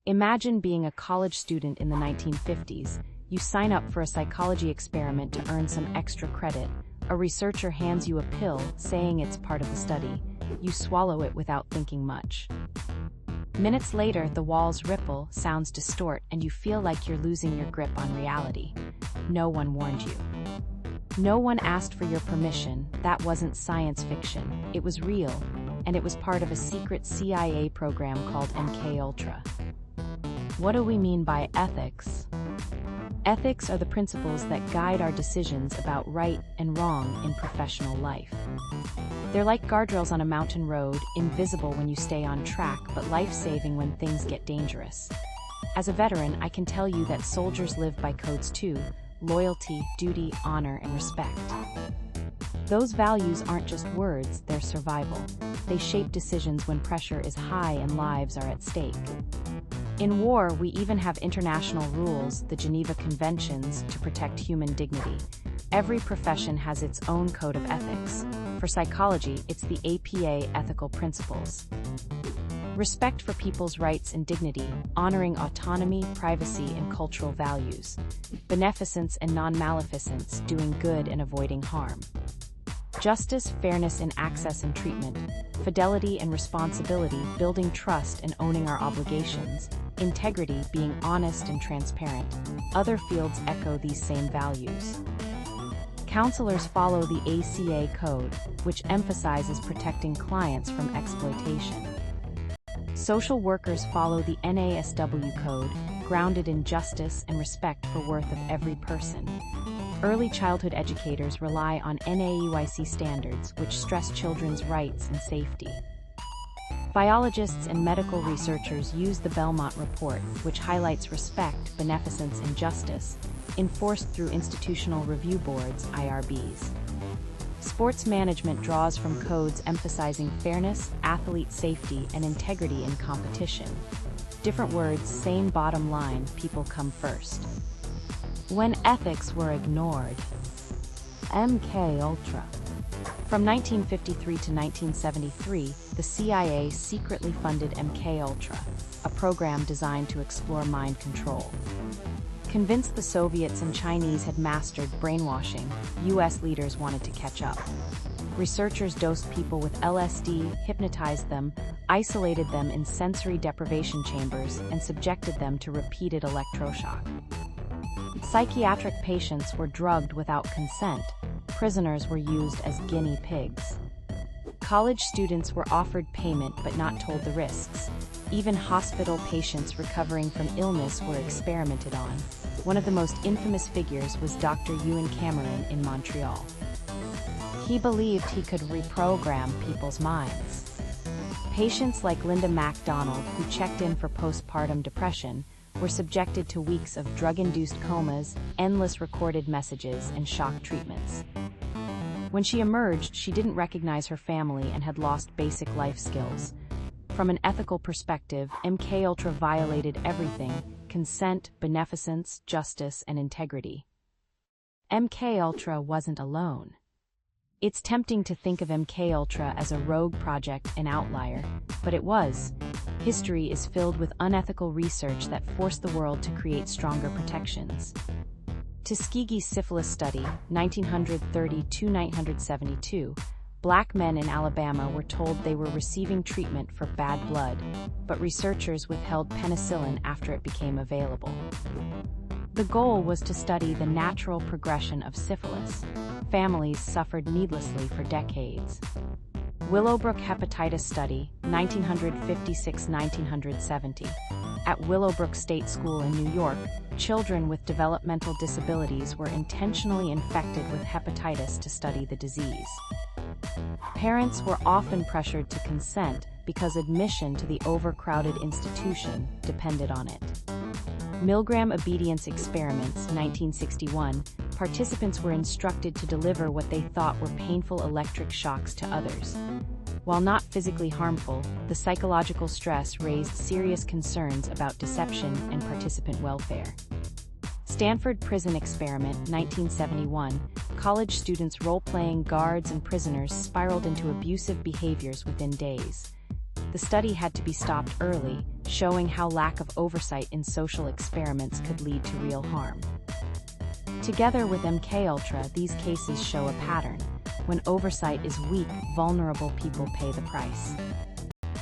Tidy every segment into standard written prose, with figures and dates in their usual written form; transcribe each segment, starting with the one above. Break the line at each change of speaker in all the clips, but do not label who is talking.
Imagine being a college student in the 1950s. You sign up for a psychology experiment to earn some extra credit. A researcher hands you a pill, saying it's part of the study. You swallow it without thinking much. Minutes later, the walls ripple, sounds distort, and you feel like you're losing your grip on reality. No one warned you. No one asked for your permission. That wasn't science fiction. It was real, and it was part of a secret CIA program called MKUltra. What do we mean by ethics? Ethics are the principles that guide our decisions about right and wrong in professional life. They're like guardrails on a mountain road, invisible when you stay on track, but life-saving when things get dangerous. As a veteran, I can tell you that soldiers live by codes too: loyalty, duty, honor, and respect. Those values aren't just words, they're survival. They shape decisions when pressure is high and lives are at stake. In war, we even have international rules, the Geneva Conventions, to protect human dignity. Every profession has its own code of ethics. For psychology, it's the APA ethical principles. Respect for people's rights and dignity, honoring autonomy, privacy, and cultural values. Beneficence and non-maleficence, doing good and avoiding harm. Justice, fairness in access and treatment. Fidelity and responsibility, building trust and owning our obligations. Integrity, being honest and transparent. Other fields echo these same values. Counselors follow the ACA code, which emphasizes protecting clients from exploitation. Social workers follow the NASW code, grounded in justice and respect for worth of every person. Early childhood educators rely on NAEYC standards, which stress children's rights and safety. Biologists and medical researchers use the Belmont Report, which highlights respect, beneficence, and justice, enforced through institutional review boards, IRBs. Sports management draws from codes emphasizing fairness, athlete safety, and integrity in competition. Different words, same bottom line: people come first. When ethics were ignored. MKUltra. From 1953 to 1973, the CIA secretly funded MKUltra, a program designed to explore mind control. Convinced the Soviets and Chinese had mastered brainwashing, US leaders wanted to catch up. Researchers dosed people with LSD, hypnotized them, isolated them in sensory deprivation chambers, and subjected them to repeated electroshock. Psychiatric patients were drugged without consent. Prisoners were used as guinea pigs. College students were offered payment but not told the risks. Even hospital patients recovering from illness were experimented on. One of the most infamous figures was Dr. Ewan Cameron in Montreal. He believed he could reprogram people's minds. Patients like Linda MacDonald, who checked in for postpartum depression, were subjected to weeks of drug-induced comas, endless recorded messages, and shock treatments. When she emerged, she didn't recognize her family and had lost basic life skills. From an ethical perspective, MKUltra violated everything: consent, beneficence, justice, and integrity. MKUltra wasn't alone. It's tempting to think of MKUltra as a rogue project, an outlier, but it was. History is filled with unethical research that forced the world to create stronger protections. Tuskegee's syphilis study, 1930–1972, Black men in Alabama were told they were receiving treatment for bad blood, but researchers withheld penicillin after it became available. The goal was to study the natural progression of syphilis. Families suffered needlessly for decades. Willowbrook hepatitis study, 1956–1970. At Willowbrook State School in New York, children with developmental disabilities were intentionally infected with hepatitis to study the disease. Parents were often pressured to consent because admission to the overcrowded institution depended on it. Milgram obedience experiments, 1961, participants were instructed to deliver what they thought were painful electric shocks to others. While not physically harmful, the psychological stress raised serious concerns about deception and participant welfare. Stanford Prison Experiment, 1971, college students role-playing guards and prisoners spiraled into abusive behaviors within days. The study had to be stopped early, showing how lack of oversight in social experiments could lead to real harm. Together with MKUltra, these cases show a pattern. When oversight is weak, vulnerable people pay the price.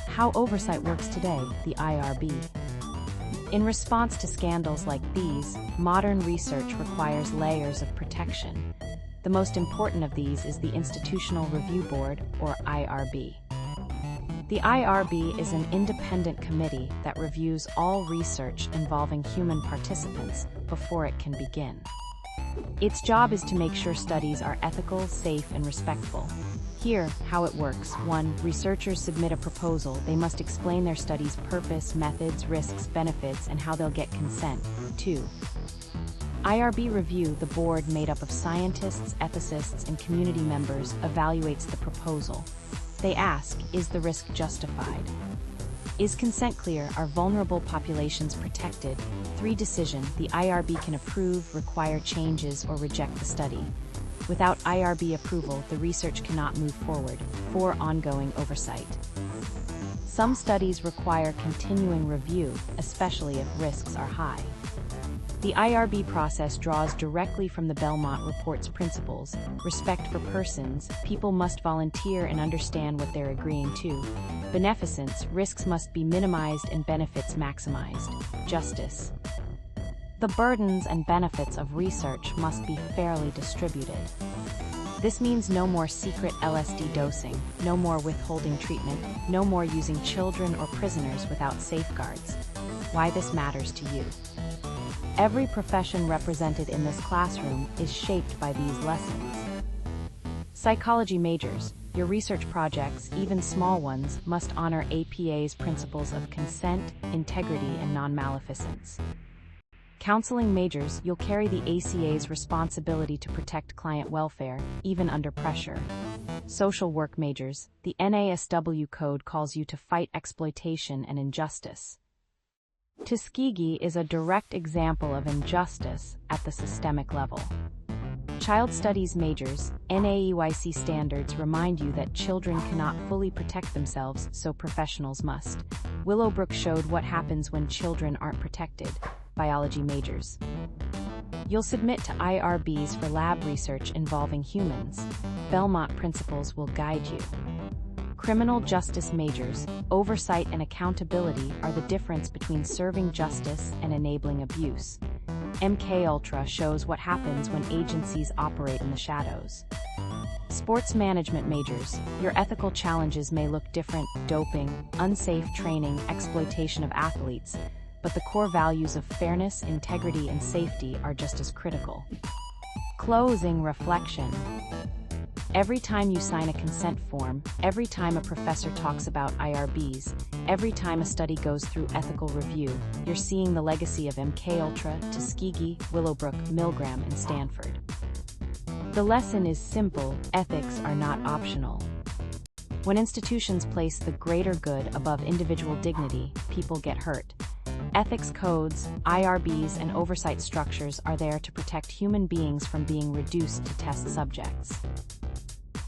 How oversight works today, the IRB. In response to scandals like these, modern research requires layers of protection. The most important of these is the Institutional Review Board, or IRB. The IRB is an independent committee that reviews all research involving human participants before it can begin. Its job is to make sure studies are ethical, safe, and respectful. Here, how it works. 1. Researchers submit a proposal. They must explain their study's purpose, methods, risks, benefits, and how they'll get consent. 2. IRB review. The board, made up of scientists, ethicists, and community members, evaluates the proposal. They ask, is the risk justified? Is consent clear? Are vulnerable populations protected? 3. Decision. The IRB can approve, require changes, or reject the study. Without IRB approval, the research cannot move forward. 4. Ongoing oversight. Some studies require continuing review, especially if risks are high. The IRB process draws directly from the Belmont Report's principles: respect for persons, people must volunteer and understand what they're agreeing to; beneficence, risks must be minimized and benefits maximized; justice. The burdens and benefits of research must be fairly distributed. This means no more secret LSD dosing, no more withholding treatment, no more using children or prisoners without safeguards. Why this matters to you. Every profession represented in this classroom is shaped by these lessons. Psychology majors, your research projects, even small ones, must honor APA's principles of consent, integrity, and non-maleficence. Counseling majors, you'll carry the ACA's responsibility to protect client welfare, even under pressure. Social work majors, the NASW code calls you to fight exploitation and injustice. Tuskegee is a direct example of injustice at the systemic level. Child studies majors, NAEYC standards remind you that children cannot fully protect themselves, so professionals must. Willowbrook showed what happens when children aren't protected. Biology majors. You'll submit to IRBs for lab research involving humans. Belmont principles will guide you. Criminal justice majors, oversight and accountability are the difference between serving justice and enabling abuse. MKUltra shows what happens when agencies operate in the shadows. Sports management majors, your ethical challenges may look different: doping, unsafe training, exploitation of athletes, but the core values of fairness, integrity, and safety are just as critical. Closing reflection. Every time you sign a consent form, every time a professor talks about IRBs, every time a study goes through ethical review, you're seeing the legacy of MKUltra, Tuskegee, Willowbrook, Milgram, and Stanford. The lesson is simple: ethics are not optional. When institutions place the greater good above individual dignity, people get hurt. Ethics codes, IRBs, and oversight structures are there to protect human beings from being reduced to test subjects.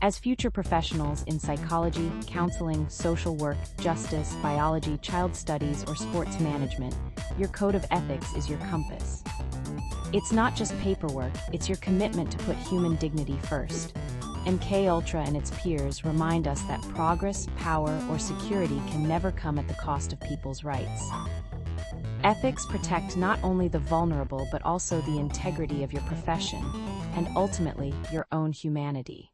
As future professionals in psychology, counseling, social work, justice, biology, child studies, or sports management, your code of ethics is your compass. It's not just paperwork, it's your commitment to put human dignity first. MKUltra and its peers remind us that progress, power, or security can never come at the cost of people's rights. Ethics protect not only the vulnerable but also the integrity of your profession, and ultimately, your own humanity.